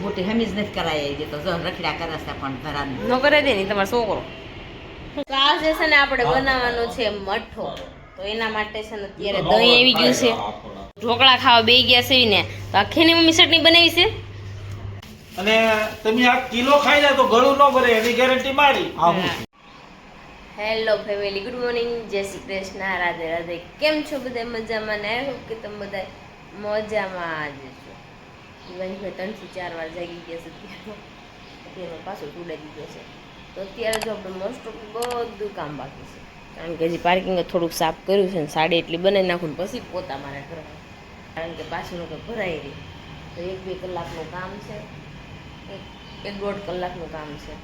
મોટી હમીજ નથી કરાય દે તો જો રખડ્યા કરે છે પણ ધરાને ન કરે દે ને તમારો છોકરો. તો આ જે છે ને આપણે બનાવવાનો છે મઠો. તો એના માટે છે ને અત્યારે દહીં આવી ગયું છે. ઢોકળા ખાવા બે ગયા છે ને તો આખીની મમ્મી ચટણી બનાવી છે. અને તમે આ કિલો ખાઈ જાય તો ગળું ન ભરે એની ગેરંટી મારી. હેલો ફેમિલી, ગુડ મોર્નિંગ, જય શ્રી કૃષ્ણ, રાધે રાધે. કેમ છો બધા? મજામાં ને? આઈ હોપ કે તમે બધા મજામાં જ છો. ઇવન મેં 3 થી 4 વાર જાગી ગયા છે અત્યારે પાછું ઉડાડી દીધો છે. તો અત્યારે જો આપણે મોસ્ટ ઓફ બધું કામ બાકી છે, કારણ કે હજી પાર્કિંગ થોડુંક સાફ કર્યું છે ને સાડી એટલી બનાવી નાખું ને પછી પોતા મારે કરવા, કારણ કે પાછળનું કંઈ ભરાઈ રહી. તો 1-2 કલાકનું કામ છે, 1-1.5 કલાકનું કામ છે.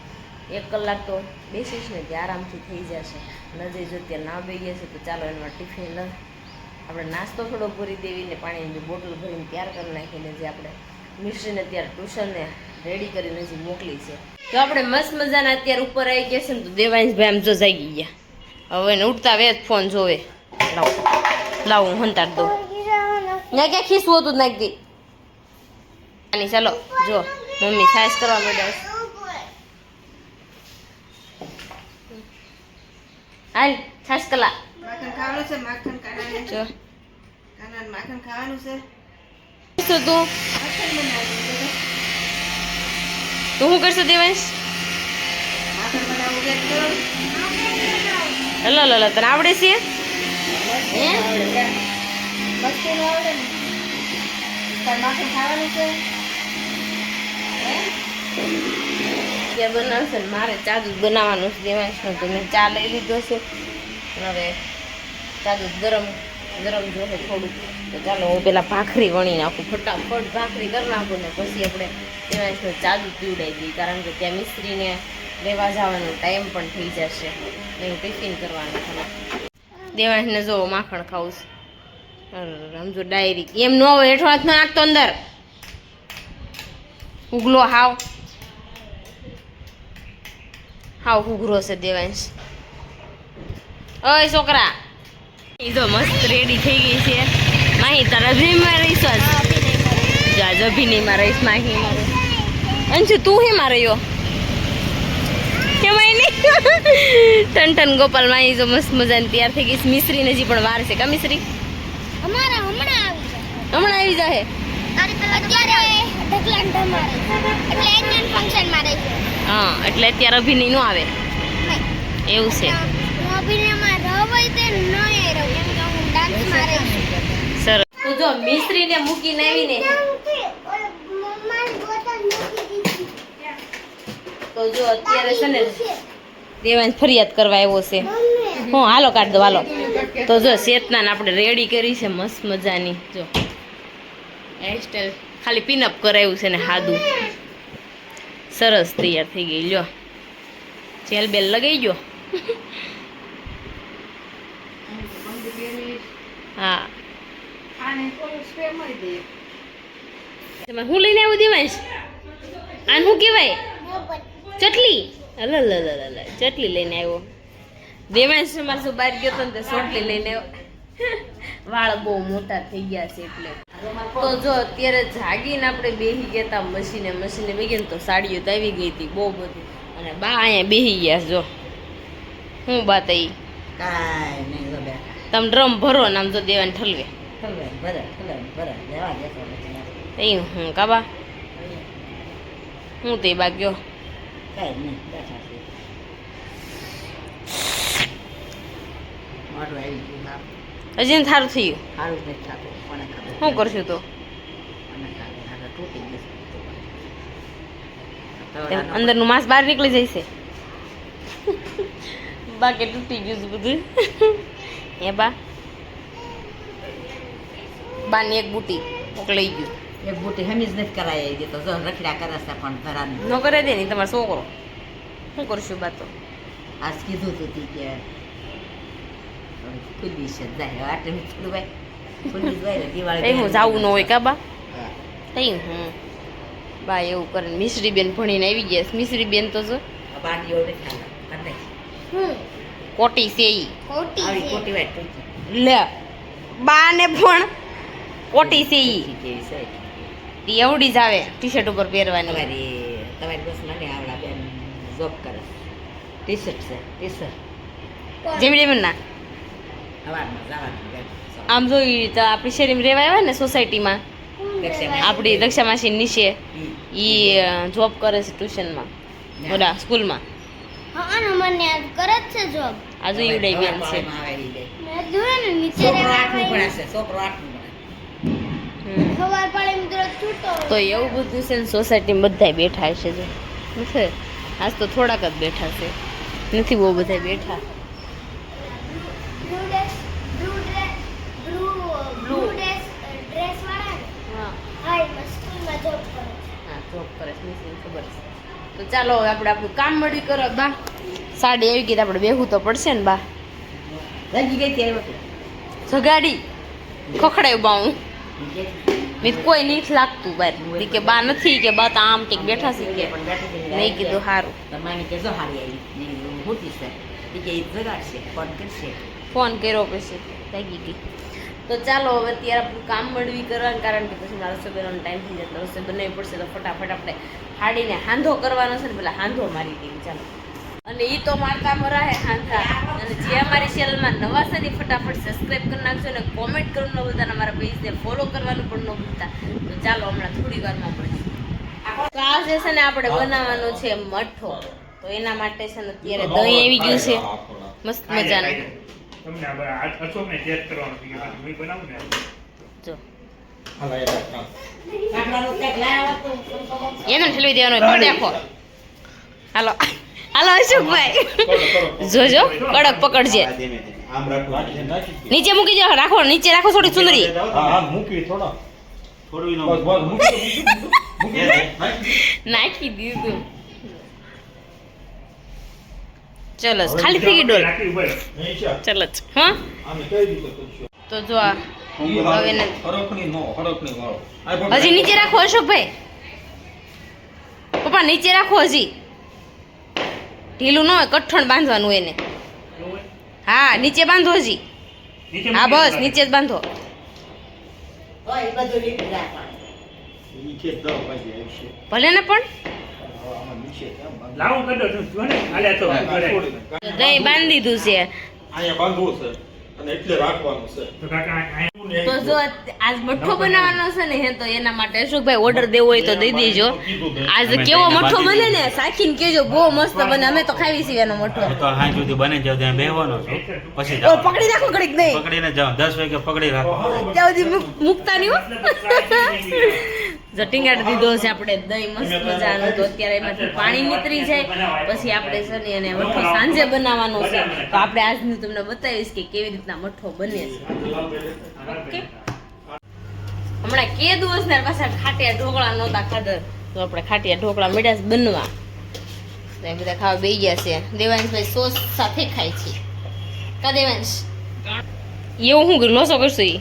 1 કલાક તો બેસીશ ને ત્યાં આરામથી થઈ જશે. નજર જો ત્યાં ના બે ગયા છે તો ચાલો એમાં ટિફિન આપણે નાસ્તો થોડો ભરી દેવી ને પાણીની બોટલ ભરીને તૈયાર કરી નાખીને જે આપણે મિશ્રીને અત્યારે ટ્યુશનને રેડી કરીને જે મોકલી છે. તો આપણે મસ્ત મજાના અત્યારે ઉપર આવી ગયા છે ને તો દેવાંશભાઈ આમ જો જાગી ગયા. હવે એને ઉઠતા વેત ફોન જોવે. લાવ હું હંતાડ દઉં. ત્યાં ક્યાં ખીસવું હતું નાખી દઈ. આની ચાલો જો મમ્મી સાઈઝ કરવા માંડ્યા. હાલ છાશ કલા માખણ ખાવાનું છે, માખણ કાઢાને જો કાનાન માખણ ખાવાનું છે. શું તું માખણ બનાવવું છે. તું શું કરશે દેવાંશ? માખણ બનાવવું છે તો લો તને આવડે છે? હે બસ તો આવડે ને. તાર માખણ ખાવાનું છે. ત્યાં બનાવશે ને મારે ચા દૂધ બનાવવાનું છે દેવાંશનું. તો મેં ચા લઈ લીધો છે હવે ચા દૂધ ગરમ જોશે થોડુંક. તો ચાલો હું પેલા ભાખરી વણી નાખું, ફટાફટ ભાખરી કરી નાખું ને પછી આપણે દેવાંશને ચા દૂધ પીવડાવી દઈએ, કારણ કે ત્યાં મિસ્ત્રીને લેવા જવાનો ટાઈમ પણ થઈ જશે ને હું ટિફિન કરવાનું છે. દેવાંશને જો માખણ ખાવું છે. સમજો ડાયરી એમ ન હોય, હેઠો હાથ નાખતો અંદર ઉગલો હાવ ઉઘરો છે દેવાંશ. ઓય છોકરા, એ તો મસ્ત રેડી થઈ ગઈ છે. માહી તારા અભિનયમાં રહીશ જ અભિનયમાં રહીશ. માહી મારે અંશુ તું હે મારે યો એમાં નહીં ટન ગોપાલ માહી જો મસ્ત મજાની તૈયાર થઈ ગઈ છે. મિશ્રીને હજી પણ વાર છે. કા મિશ્રી? હમણાં આવી જાય. હા એટલે અત્યારે અભિનય નો આવે એવું છે. સરસ. તો જો મિશ્રીને મૂકીને આવીને તો જો અત્યારે છે ને દેવાંશ ફરિયાદ કરવા આવ્યો છે. હું હાલો કાઢ દો હાલો. તો જો ચેતનાને આપણે રેડી કરી છે મસ્ત મજાની. જો હેરસ્ટાઈલ ખાલી પિનઅપ કરાવ્યું છે ને હાદું સરસ તૈયાર થઈ ગઈ. લ્યો જેલ બેલ લગાઈ ગયો. હા હું લઈને આવ્યું દેવાંશ? આને શું કહેવાય? ચટલી. ચટલી લઈને આવ્યો દેવાંશ. મારે શું બહાર ગયો તો ને તે ચોટલી લઈને આવ્યો. વાળ બહુ મોટા થઈ ગયા છે એટલે. તો જો અત્યારે જાગીને આપણે બેસી ગયા હતા મશીને બેસી ગયા તો સાડીઓ તો આવી ગઈ હતી બહુ બધી, અને બા અહીંયા બેસી ગયા. જો હું બા તઈ કાંઈ નહીં જો બેઠા તમે ડ્રમ ભરો ને આમ જો દેવાને ઠલવે ભરે લેવા દેતો એ હું કાબા હું તે બા ગયો. કાંઈ નહીં બેઠા છે. મોઢું આવી ગયું બાપ. હજી સારું થયું. સારું જ નથી થતું. કોને ખબર શું કરશું તો કોને ખબર તૂટી ગયું. તેમ અંદરનું માંસ બહાર નીકળી જાય છે. બાકી તૂટી ગયું છે બધું. હે બાની એક બુટી લઈ ગયું. એક બુટી હમીજ નથી કરાય દે તો જો રખડ્યા કરે છે પણ ધરાને ન કરે દે ને તમારો છોકરો. શું કરશું બા તો આજ કીધું તું તી કે ખુલ્લી છે જાય આટલે થોડું ભાઈ ખુલ્લી જ હોય દિવાળી હું જવું ન હોય કા બા હા. તઈ હું બા એવું કરે. મિશ્રી બેન ભણીને આવી ગયા. મિશ્રી બેન તો જો બાંધી ઓળે ખાને કોટી છે ઈ આવી ખોટી વાત થઈ લે બા ને પણ કોટી છે ઈ. જેવી છે ઈ એવડી જ આવે ટી શર્ટ ઉપર પહેરવાની. તમારી બસમાં ને આવડા બેન જોબ કરે ટી શર્ટ છે ટી શર્ટ જેમડી ના સવારમાં જવાનું બેન આમ જોઈ તો આપણી શેરીમાં રહેવા આવ્યા ને સોસાયટીમાં આપણી દક્ષા માસી નીચે ઈ જોબ કરે છે ટ્યુશનમાં ઓલા સ્કૂલમાં. હા અને મને આજ કરે જ છે જોબ. આજુ ઈવડાઈ બેન છે. મેં જોયું ને નીચે છોકરો રહેવા આઠમું આવે. ભણે છે છોકરો આઠમું ભણે ખબર પડે મિત્રો છૂટો તો એવું બધું છે ને સોસાયટીમાં બધા બેઠા છે જો નથી આજ તો થોડાક જ બેઠા છે નથી બહુ બધા બેઠા. બ્લુ ડ્રેસ વાળા ને હા હા એ સ્કૂલમાં જોબ કરે છે. હા જોબ કરે છે મિસિંગ ખબર છે. તો ચાલો હવે આપણે આપણું કામ મળ્યું કરો બા. સાડી આવી ગઈ તો આપણે બેહવું તો પડશે ને બા. લાગી ગઈ ત્યારે બધું જગાડી ખખડાયું બા હું મેં કોઈ નથી લાગતું બાર ઈ કે બા નથી કે બા તો આમ કંઈક બેઠા છે કે મેં કીધું સારું. તમારી કે જો હારી આવી મોટી છે એ કે ઈ જગાડશે ફોન કરશે ફોન કર્યો પછી લાગી ગઈ. તો ચાલો હવે અત્યારે આપણું કામ મળવી કરવાનું કારણ કે પછી મારો રસોઈ બનાવવાનો ટાઈમ થઈ જાય તો રસોઈ બનાવવી પડશે તો ફટાફટ આપણે હાડીને હાંધો કરવાનો છે ને પેલા હાંધો મારી દઈએ ચાલો. અને એ તો મારતા મરાહે હાંધા. અને જે અમારી ચેનલમાં નવા છે ને ફટાફટ સબસ્ક્રાઈબ કરી નાખજો અને કોમેન્ટ કરવાનું ન ભૂલતા અને અમારા પેજને ફોલો કરવાનું પણ ન ભૂલતા. તો ચાલો હમણાં થોડી વારમાં મળીશું. તો આ જે છે ને આપણે બનાવવાનો છે મઠો. તો એના માટે છે ને અત્યારે દહીં આવી ગયું છે મસ્ત મજાનું તમને અશોકને ટેસ્ટ કરવાનું છે કે હું બનાવું ને જો કાઢવાનું ક્યાંક લાયા હતું એને ઠેલવી દેવાનો હોય પકડી રાખો. હાલો હાલો અશોકભાઈ જોજો કડક પકડજે નીચે મૂકી જાઓ રાખો નીચે રાખો થોડી સુંદરી નાખી દીધું. ચલો ખાલી થઈ ગઈ ડોલ ચલો હા. તો જો આ હવે ને હજી નીચે રાખો અશોકભાઈ પપ્પા નીચે રાખો હજી ઢીલું ન હોય કઠણ બાંધવાનું એને. હા નીચે બાંધો હજી હા બસ નીચે જ બાંધો. તો એ બધું લીધું રાખવાનું ભલે ને પણ લાવું કરજો તું ને હાલે તો દહીં બાંધી દીધું છે. અહીંયા બાંધવું છે અને એટલે રાખવાનું છે. તો કાકા તો જો આજ મઠ્ઠો બનાવવાનો છે ને હે તો એના માટે અશોકભાઈ ઓર્ડર દેવો હોય તો દઈ દેજો. આજ કેવો મઠ્ઠો બને ને સાખીને કેજો બહુ મસ્ત બને અમે તો ખાવી છીએ એનો મઠ્ઠો. તો હાંજ સુધી બને જાવ ત્યાં બેહવાનો છો પછી ઓ પકડી રાખો ઘડીક નહીં પકડીને જાવ 10 વાગે પકડી રાખો ત્યાં સુધી મૂકતા નહીં હો. જો ટીંગાડી દીધો છે આપણે દહીં મસ્ત મજાનું. તો અત્યારે એમાંથી પાણી નીતરી જાય પછી આપણે છે ને એને મઠ્ઠો સાંજે બનાવવાનો છે. તો આપણે આજનું તમને બતાવીશ કે કેવી રીતના મઠ્ઠો બને છે. ઓકે હમણાં કે દિવસ ને પાછા ખાટિયા ઢોકળા નહોતા ખાધા તો આપણે ખાટિયા ઢોકળા મીઠા જ બનવા તો એ બધા ખાવા બેસી ગયા છે. દેવાંશભાઈ સોસ સાથે ખાય છે કા દેવાંશ એવું શું કર્યું લોસો કરશો એ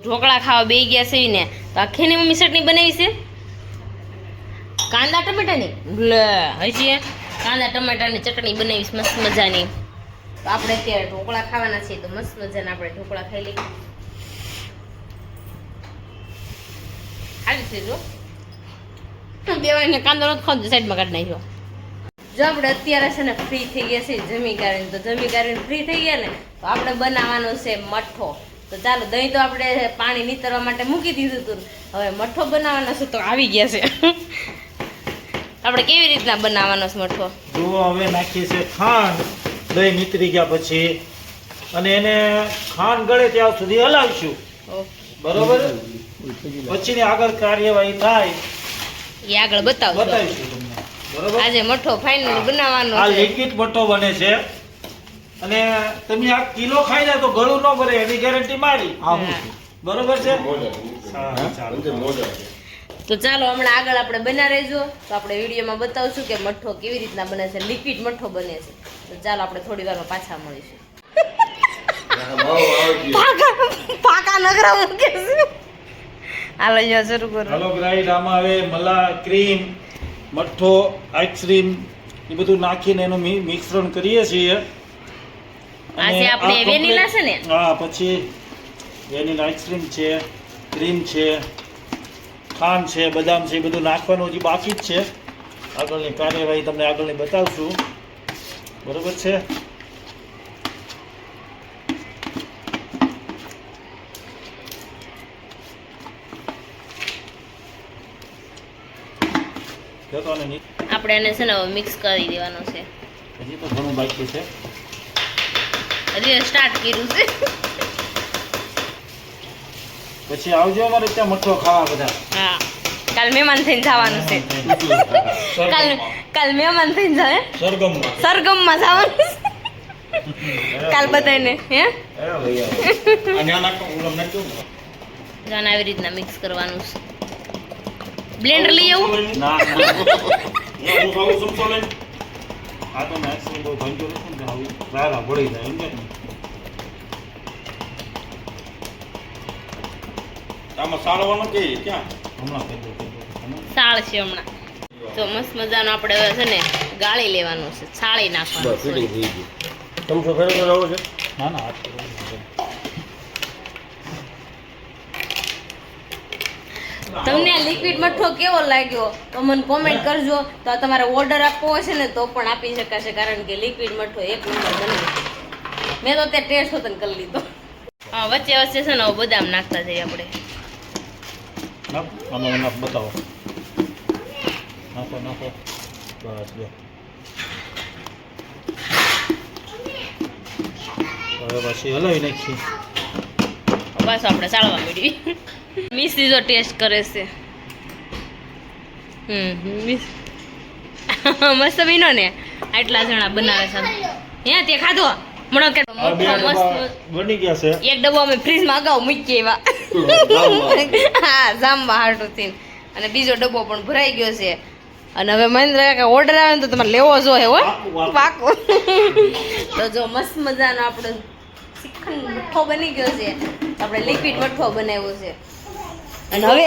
ઢોકળા ખાવા બેસી ગયા છે ને તો આખીની મમ્મી ચટણી બનાવી છે કાંદા ટમેટાની લે હજી કાંદા ટમેટાની ચટણી બનાવીશ મસ્ત મજાની. તો આપણે અત્યારે ઢોકળા ખાવાના છે તો મસ્ત મજાના આપણે ઢોકળા ખાઈ લઈએ. ખાલી છે જો દેવાને કાંદો નથી ખાતો સાઈડમાં કાઢી નાખ્યો. જો આપણે અત્યારે છે ને ફ્રી થઈ ગયા છે જમી કાઢીને તો જમી કાઢીને ફ્રી થઈ ગયા ને તો આપણે બનાવવાનો છે મઠ્ઠો. તો ચાલો દહીં તો આપણે પાણી નીતરવા માટે મૂકી દીધું હતું હવે મઠ્ઠો બનાવવાનો છે તો આવી ગયા છે. આપણે કેવી રીતના બનાવવાનો છે મઠ્ઠો જુઓ હવે નાખીએ છે ખાંડ દહીં નીતરી ગયા પછી અને એને ખાંડ ગળે ત્યાં સુધી હલાવશું બરોબર પછીની આગળ કાર્યવાહી થાય એ આગળ બતાવજો બતાવીશું તમને બરોબર. આજે મઠ્ઠો ફાઇનલી બનાવવાનો આ છે. લિક્વિડ મઠ્ઠો બને છે અને તમે આ કિલો ખાઈ જાય તો ગળું ન ભરે એની ગેરંટી મારી બરોબર છે. હા, ચાલો. તો ચાલો હમણાં આગળ આપણે બના રહેજો તો આપણે વિડીયોમાં બતાવશું કે મઠ્ઠો કેવી રીતના બને છે. લિક્વિડ મઠ્ઠો બને છે. તો ચાલો આપણે થોડી વારમાં પાછા મળીશું. પાકા નગરા મૂકે છે. હાલો અહીંયા શરૂ કરો. હાલો ગ્રાઈડ આમાં હવે મલા ક્રીમ મઠ્ઠો આઈસ્ક્રીમ એ બધું નાખીને એનું મિશ્રણ કરીએ છીએ આ છે આપણે આ વેનીલા complete- છે ને? હા, પછી વેનીલા આઈસ્ક્રીમ છે, ક્રીમ છે, ખાંડ છે, બદામ છે, એ બધું નાખવાનું હજી બાકી જ છે. આગળની કાર્યવાહી તમને આગળની બતાવશું. બરોબર છે. જો તો આને આપણે એને છે ને મિક્સ કરી દેવાનો છે. હજી તો ઘણું બાકી છે. હજી સ્ટાર્ટ કર્યું છે. પછી આવજો અમારે ત્યાં મઠો ખાવા બધા. હા, કાલ મહેમાન થઈને જવાનું છે. કાલ મહેમાન થઈને જાય સરગમમાં સરગમમાં જવાનું છે. કાલ બધાને હે અને આ નાખો ઓલો નાખ્યો ને. જાન આવી રીતના મિક્સ કરવાનું છે. બ્લેન્ડર લઈ આવું. ના ના હું ખાવું સમસો લઈને આ તો મેક્સની બહુ ભંજો નથી ને આવું રારા ભળી જાય એમ ને. આમાં સાળવાનું કે ક્યાં હમણાં કહી દો. સાળ છે હમણાં તો મસ્ત મજાનો આપણે હવે છે ને ગાળી લેવાનું છે, છાળી નાખવાનું છે. ના ના હાથ કરો. તમને આ લિક્વિડ મઠ્ઠો કેવો લાગ્યો તો મને કોમેન્ટ કરજો. તો આ તમારે ઓર્ડર આપવો હશે ને તો પણ આપી શકાશે, કારણ કે લિક્વિડ મઠ્ઠો એક નંબર બને. મેં તો તે ટેસ્ટ હોતો ને કરી લીધો. હા, વચ્ચે વચ્ચે છે ને હવે બદામ નાખતા જઈએ આપણે. નાખ આમાં નાખ બતાવો. નાખો નાખો બસ જો. હવે પછી હલાવી નાખીએ. બસ આપણે ચાળવા માંડી. મિશ્રી જો ટેસ્ટ કરે છે. મસ્ત બીનો ને આટલા જણા બનાવે છે. હે તે ખાધો મણો કે આ બે મોટો ડબ્બા મસ્ત. બની ગયા છે. એક ડબ્બો અમે ફ્રીજમાં અગાઉ મૂકી એવા. હા, જામવા હાટુથી. અને બીજો ડબ્બો પણ ભરાઈ ગયો છે. અને હવે મહેન્દ્ર કાકા ઓર્ડર આવે ને તો તમારે લેવો જોઈએ હો. પાકો. તો જો મસ્ત મજાનો આપણો શ્રીખંડ મઠ્ઠો બની ગયો છે. આપણે લિક્વિડ મઠ્ઠો બનાવ્યો છે. અને હવે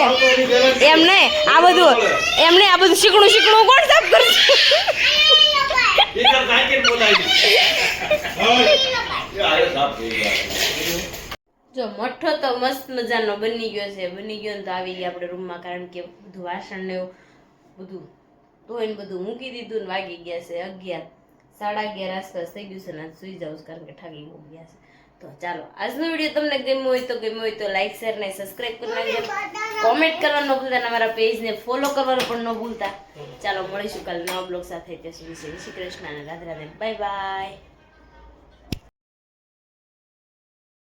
એમ નહીં આ બધું શીકણું શીકણું કોણ સાફ કરશે? ઈધર નાખીને બોલાવી જો મઠ્ઠો તો મસ્ત મજાનો બની ગયો છે. બની ગયો ને તો આવી ગયા આપણે રૂમમાં, કારણ કે બધું વાસણ ને બધું ધોઈને બધું મૂકી દીધું ને વાગી ગયા છે 11, 11:30 આસપાસ થઈ ગયું છે ને સુઈ જાઉં છું, કારણ કે થાકી બહુ ગયા છે. તો ચાલો આજનો વિડીયો તમને ગમ્યો હોય તો લાઈક શેર ને સબસ્ક્રાઇબ કરી નાખજો. કોમેન્ટ કરવાનું ન ભૂલતા, અમારા પેજને ફોલો કરવાનું પણ ન ભૂલતા. ચાલો મળીશું કાલે નવા બ્લોગ સાથે. ત્યાં સુધી શ્રી કૃષ્ણ અને રાધે રાધે. Bye bye.